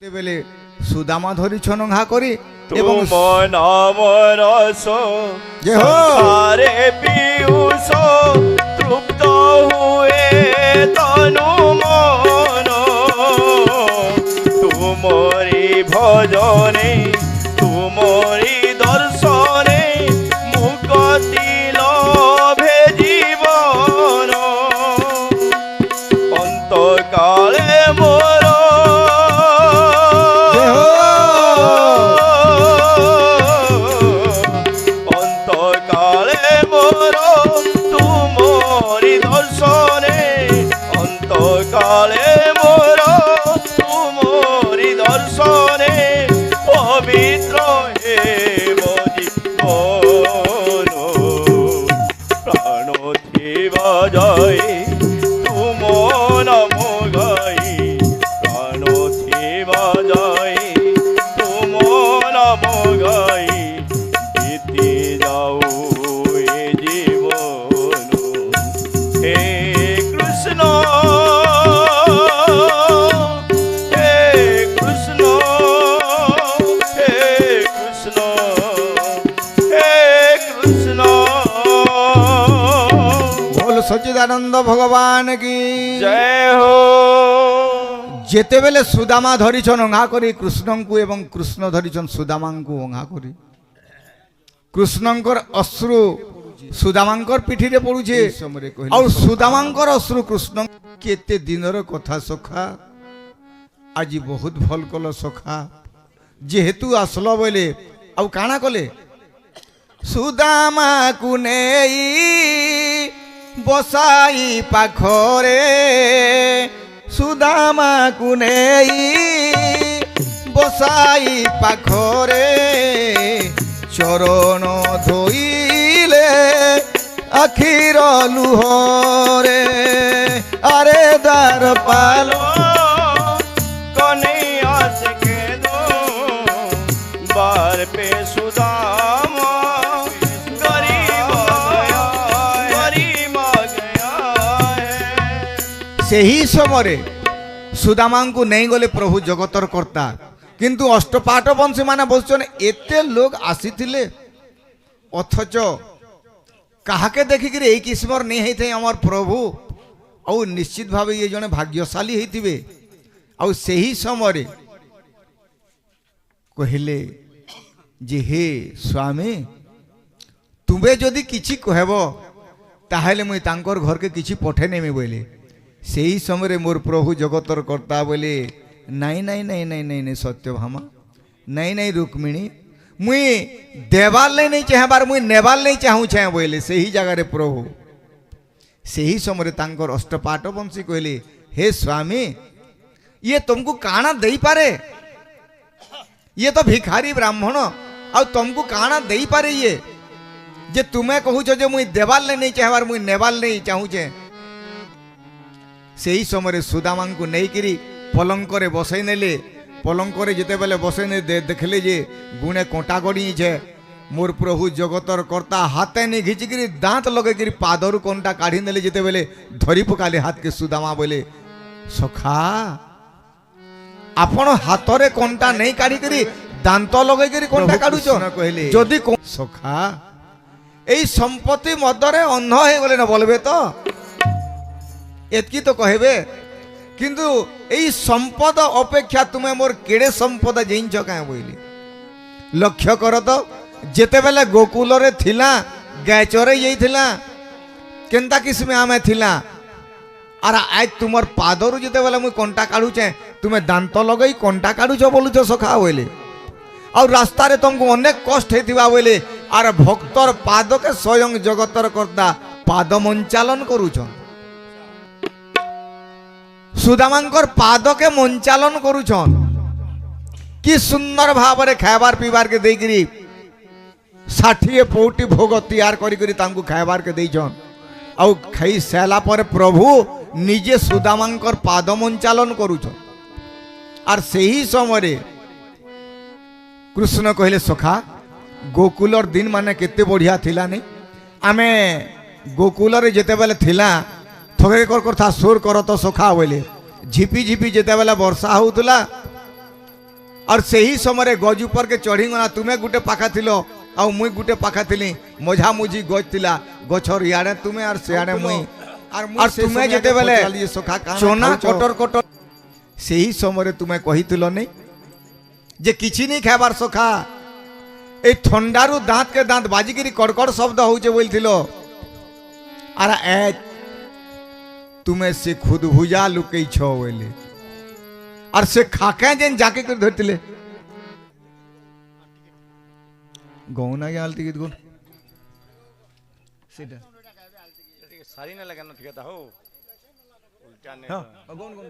বেলে সুদামা ধরিছন ঘা করি এবং মনমরস সারে পিউষ তৃপ্ত হুয়ে তনু মন তুমরি ভজনে তুমরি দর্শনে মুক্তি লভে জীবন অন্তকালে মোর কালে মোর তুমরি দর্শনে পবিত্র হেব জীবন প্রাণ থিবা যায় তুম নাম গাই প্রাণ থিবা যায় তুম নাম গাই জিতে যাও এ জীবন হে কৃষ্ণ সच्चिदानंद भगवान की जय हो। जेते बेले सुदामा धरिछन ओंघा करी कृष्ण को एवं कृष्ण धरिछन सुदामा को ओंघा करी कृष्णंकर अश्रु सुदामांकर पिठी रे पड़ुछे और सुदामांकर अश्रु कृष्ण केते दिनर कथा सखा आज बहुत भल कल सखा जेहेतु आसलो बोले आउ काना कले सुदामा को नेई बसाई पाखरे सुदामा को नेई बसाई पाखरे चरण धोइले आखिर लुहरे अरे दार पालो कन्हैया से के दो बार पे सुदामा से ही समय सुदामा को नहीं गले प्रभु जगतर कर्ता किंतु अष्टपाठ वंशी माने बसन एते लोग आसी थिले अथच काहाके देखिक यही किस्मर नहीं होते आमर प्रभु और निश्चित भाव ये जने भाग्यशाली होते और से ही समय कहले जे हे स्वामी तुम्हें जदि किछि कहब ताहले मुई तांकर घर के किछि पठे नेमी बोले से ही समय मोर प्रभु जगतर कर्ता बोले नहीं नहीं नहीं नहीं नहीं नहीं सत्यभामा नहीं नहीं रुक्मिणी मुई देवाल नहीं चाहबार मुई नेवाल नहीं चाहूँ चाहे बोले से ही जगह प्रभु से ही समय तांकर अष्टपाठ वंशी कहले हे स्वामी ये तुमको काना दे पारे ये तो भिखारी ब्राह्मण और तुमको काना दे पारे ये जे तुम्हें कहूच जे मुई देवाल नहीं चाहबार मुई नेवाल नहीं चाहूँ से ही समय सुदामा को नहीं करी पलंक बसई नेले पलंक जिते बेले बसई ने देखले जे गुणे कोटा गड़ी छे मोर प्रभु जगतर कर्ता हाथे नहीं घिचिकी दांत लगे पादर कंटा काढ़ी नेले जिते बेले धरी पकाले हाथ के सुदामा बोले सखा आपण हाथरे कंटा नहीं काढ़ी दांत लगे कंटा काढ़ुच कहले जदि सखा यही संपत्ति मदरे अंध हो गले न बोलबे तो एतकी तो कहबे किंतु यही संपद अपेक्षा तुम्हें मोर केड़े संपद जिंच क्या बोली लक्ष्य कर तो जेते बेले गोकुल रे थिला गाय चरे जाइथिला केनता किस्मे आमे थिला आर आज तुमर पादरु जेते बेले मुई कंटा काढुचे तुम्हें दांत लगई कंटा काढुछ बोलुछ सखा बोले और रास्ता रे तुमको अनेक कष्ट हेतिबा बोले आर भक्तर पाद के स्वयं जगतर कर्ता पाद मंचालन करूछ सुदामांकर पाद के मंचालन करुछन कि सुंदर भाव रे खाइबार पीबार के देकरी 60 पौटी भोग तैयार करी तांको खाइबार के देछन औ खाई साला पर प्रभु निजे सुदामांकर पाद मंचालन करुछन आर सेही समय कृष्ण कहले सखा गोकुलर दिन माने केते बढ़िया थिला नहीं आमे गोकुल रे जेते बेले थिला थोड़े कर कथा सुर कर तो सखा बोले झिपी झिपी जेते बेले वर्षा होउतला और सही समय गज ऊपर के चढ़ीगला तुम्हें गोटे पाखा थिल आउ मुई गोटे पाखा थिली मझा मुझी गज थिला गछर इयाड़े तुम्हें और सियाड़े मुई और तुम्हें जेते बेले चोना कटर कटर सही समय तुम्हें कहिथिल नहीं जे किछि नहीं खाबार सखा ए ठंडारू दांत के दांत बाजिकी कड़कड़ शब्द होचे बोलथिलो आर ए तुम्हें से खुद भुजा लुकई छो बोले और से खाके जेन जाके कर धरतिले गौना के आलती गीत गुन सेटा सारी ना लगाना ठीक था हो उल्टा नहीं हां गौन गौन